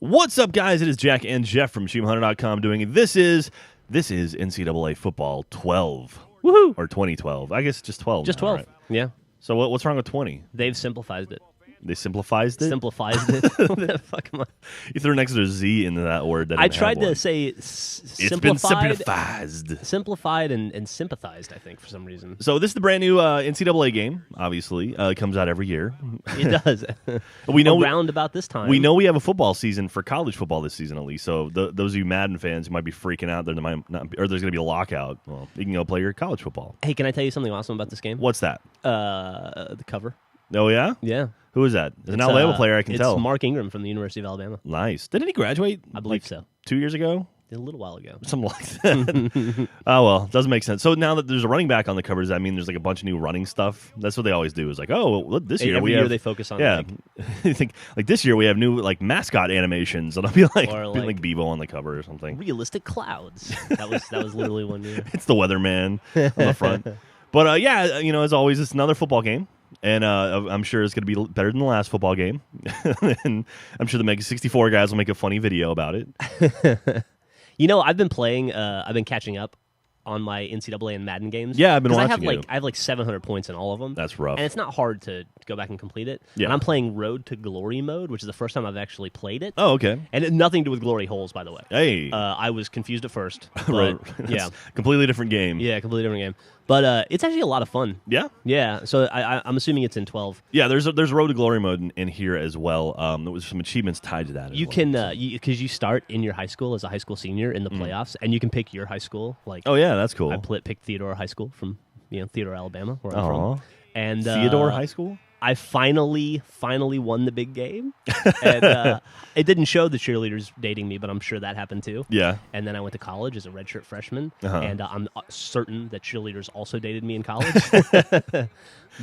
What's up, guys? It is Jack and Jeff from SheepHunter.com doing it. This is NCAA Football 12. Woohoo! Or 2012. I guess just 12. Just now, 12. right? Yeah. So what's wrong with 20? They've simplified it. They simplified it? Simplified it. What the fuck am I? You threw an extra Z into that word. That I didn't tried have one. to say It's been simplified. Simplified and sympathized, I think, for some reason. So this is the brand new NCAA game, obviously. It comes out every year. It does. We know around about this time. We know we have a football season for college football this season, at least. So those of you Madden fans who might be freaking out, there might not be, or there's going to be a lockout. Well, you can go play your college football. Hey, can I tell you something awesome about this game? What's that? The cover. Oh, yeah? Yeah. Who is that? It's an Alabama player, I can tell. It's Mark Ingram from the University of Alabama. Nice. Didn't he graduate? I believe so. 2 years ago? A little while ago. Something like that. Oh, well, doesn't make sense. So now that there's a running back on the cover, does that mean there's like a bunch of new running stuff? That's what they always do is like, oh, well, this year every we year have... they focus on Yeah. You think, like this year we have new like mascot animations. And I'll be like, Or like Bebo on the cover or something. realistic clouds. That was literally 1 year. It's the weatherman on the front. But yeah, as always, it's another football game. And I'm sure it's going to be better than the last football game. And I'm sure the Mega 64 guys will make a funny video about it. I've been playing. I've been catching up on my NCAA and Madden games. Yeah, I've been watching I have like 700 points in all of them. That's rough. And it's not hard to go back and complete it. Yeah. And I'm playing Road to Glory mode, which is the first time I've actually played it. Oh, okay. And it had nothing to do with glory holes, by the way. Hey. I was confused at first. But, yeah. Completely different game. Yeah, completely different game. But it's actually a lot of fun. Yeah? Yeah. So I'm assuming it's in 12. Yeah, there's Road to Glory mode in here as well. There was some achievements tied to that as You well. can, because you start in your high school as a high school senior in the playoffs, and you can pick your high school. Like, oh, yeah, that's cool. I picked Theodore High School from Theodore, Alabama, where I'm Aw. from. And Theodore High School? I finally won the big game. And it didn't show the cheerleaders dating me, but I'm sure that happened too. Yeah. And then I went to college as a redshirt freshman, Uh-huh. and I'm certain that cheerleaders also dated me in college.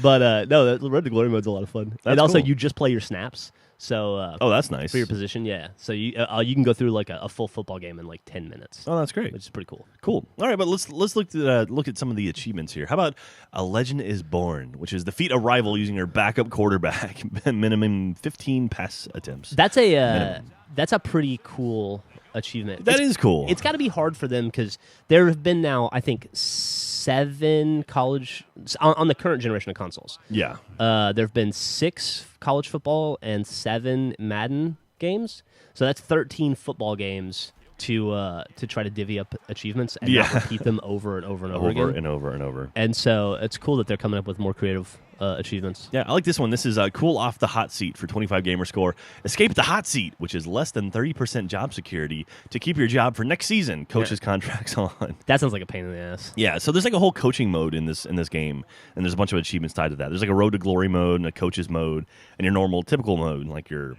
But no, the Road to Glory mode's a lot of fun. That's and also, cool. you just play your snaps. So Oh, that's nice. for your position, yeah. So you can go through like a full football game in like 10 minutes. Oh, that's great. Which is pretty cool. Cool. All right, but let's look at some of the achievements here. How about A Legend is Born, which is defeat a rival using your backup quarterback, minimum 15 pass attempts. That's a pretty cool achievement. That is cool. It's got to be hard for them because there have been now, I think, 7 college on the current generation of consoles. Yeah. There have been 6 college football and 7 Madden games. So that's 13 football games to try to divvy up achievements and not repeat them over and over and over again. Over and over and over. And so it's cool that they're coming up with more creative achievements. Yeah, I like this one. This is cool off the hot seat for 25 gamer score. Escape the hot seat, which is less than 30% job security to keep your job for next season. Coaches' contracts on. That sounds like a pain in the ass. Yeah, so there's like a whole coaching mode in this game, and there's a bunch of achievements tied to that. There's like a Road to Glory mode and a coaches mode, and your normal typical mode, like your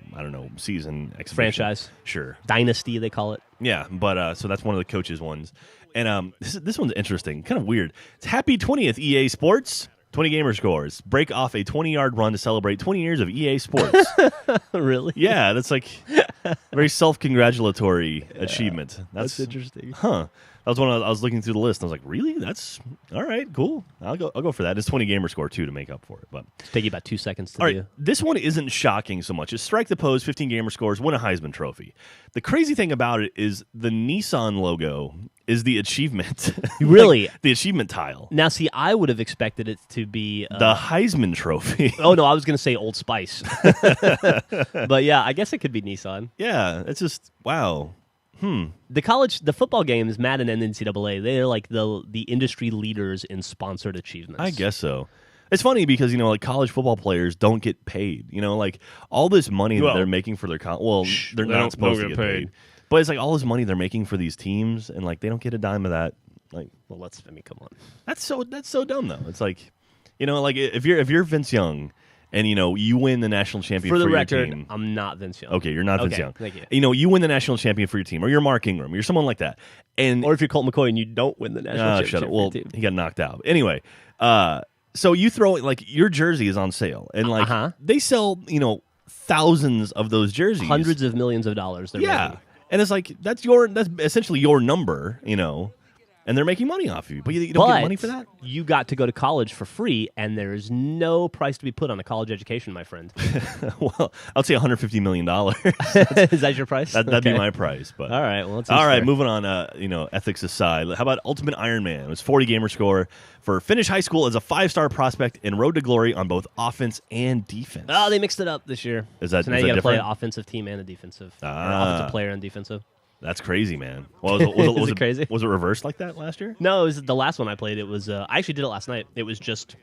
season exhibition. Franchise. Sure. Dynasty, they call it. Yeah, but so that's one of the coaches ones, and this one's interesting, kind of weird. It's Happy 20th EA Sports. 20 gamer scores. Break off a 20-yard run to celebrate 20 years of EA Sports. Really? Yeah, that's like a very self-congratulatory achievement. That's interesting. Huh. That was one I was looking through the list, and I was like, really? That's all right, cool. I'll go for that. It's 20 gamer score, too, to make up for it. But Take you about 2 seconds to all do. right, this one isn't shocking so much. It's strike the pose, 15 gamer scores, win a Heisman Trophy. The crazy thing about it is the Nissan logo is the achievement. Really? Like, the achievement tile. Now, see, I would have expected it to be... The Heisman Trophy. Oh, no, I was going to say Old Spice. But yeah, I guess it could be Nissan. Yeah, it's just, wow. The football games, Madden and NCAA, they're like the industry leaders in sponsored achievements. I guess so. It's funny because, like college football players don't get paid. Like all this money that they're making for their they're not supposed to get paid. But it's like all this money they're making for these teams, and like they don't get a dime of that. Like, Well, come on. that's so dumb though. It's like, like if you're Vince Young and you win the national champion For the your record, team. I'm not Vince Young. Okay, you're not Vince Young. Thank you. You win the national champion for your team, or you're Mark Ingram, you're someone like that. And Or if you're Colt McCoy and you don't win the national championship shut up. for your Well, team. he got knocked out. Anyway, so you throw like your jersey is on sale, and like they sell thousands of those jerseys, Hundreds of millions of dollars. They're making. and it's like that's essentially your number, And they're making money off of you, but you don't get money for that? You got to go to college for free, and there's no price to be put on a college education, my friend. Well, I'll say $150 million. Is that your price? That'd be my price. But all right, well, all right. Moving on. Ethics aside, how about Ultimate Iron Man? It was 40 gamer score for finish high school as a 5-star prospect and road to glory on both offense and defense. Oh, they mixed it up this year. So now you got to play an offensive team and a defensive, offensive player and defensive. That's crazy, man. Well, was it crazy? Was it reversed like that last year? No, it was the last one I played. It was I actually did it last night. It was just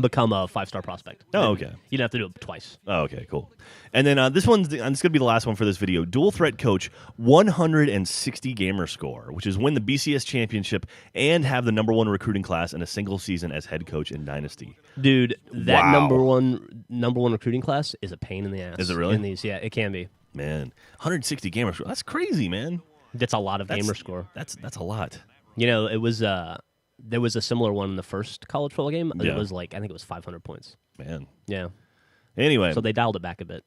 become a 5-star prospect. Oh, okay. You didn't have to do it twice. Oh, okay, cool. And then this one's going to be the last one for this video. Dual threat coach 160 gamer score, which is win the BCS championship and have the #1 recruiting class in a single season as head coach in Dynasty. Dude, that number one recruiting class is a pain in the ass. Is it really? In these, yeah, it can be. Man, 160 gamer score. That's crazy, man. That's a lot of gamer score. That's a lot. You know, it was there was a similar one in the first college football game. Yeah. It was like, I think it was 500 points. Man. Yeah. Anyway. So they dialed it back a bit.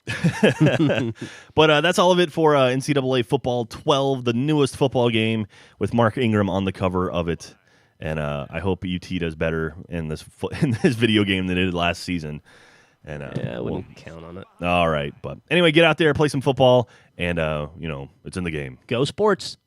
But that's all of it for NCAA Football 12, the newest football game with Mark Ingram on the cover of it. And I hope UT does better in this video game than it did last season. And I wouldn't count on it. All right. But anyway, get out there, play some football, and, it's in the game. Go sports.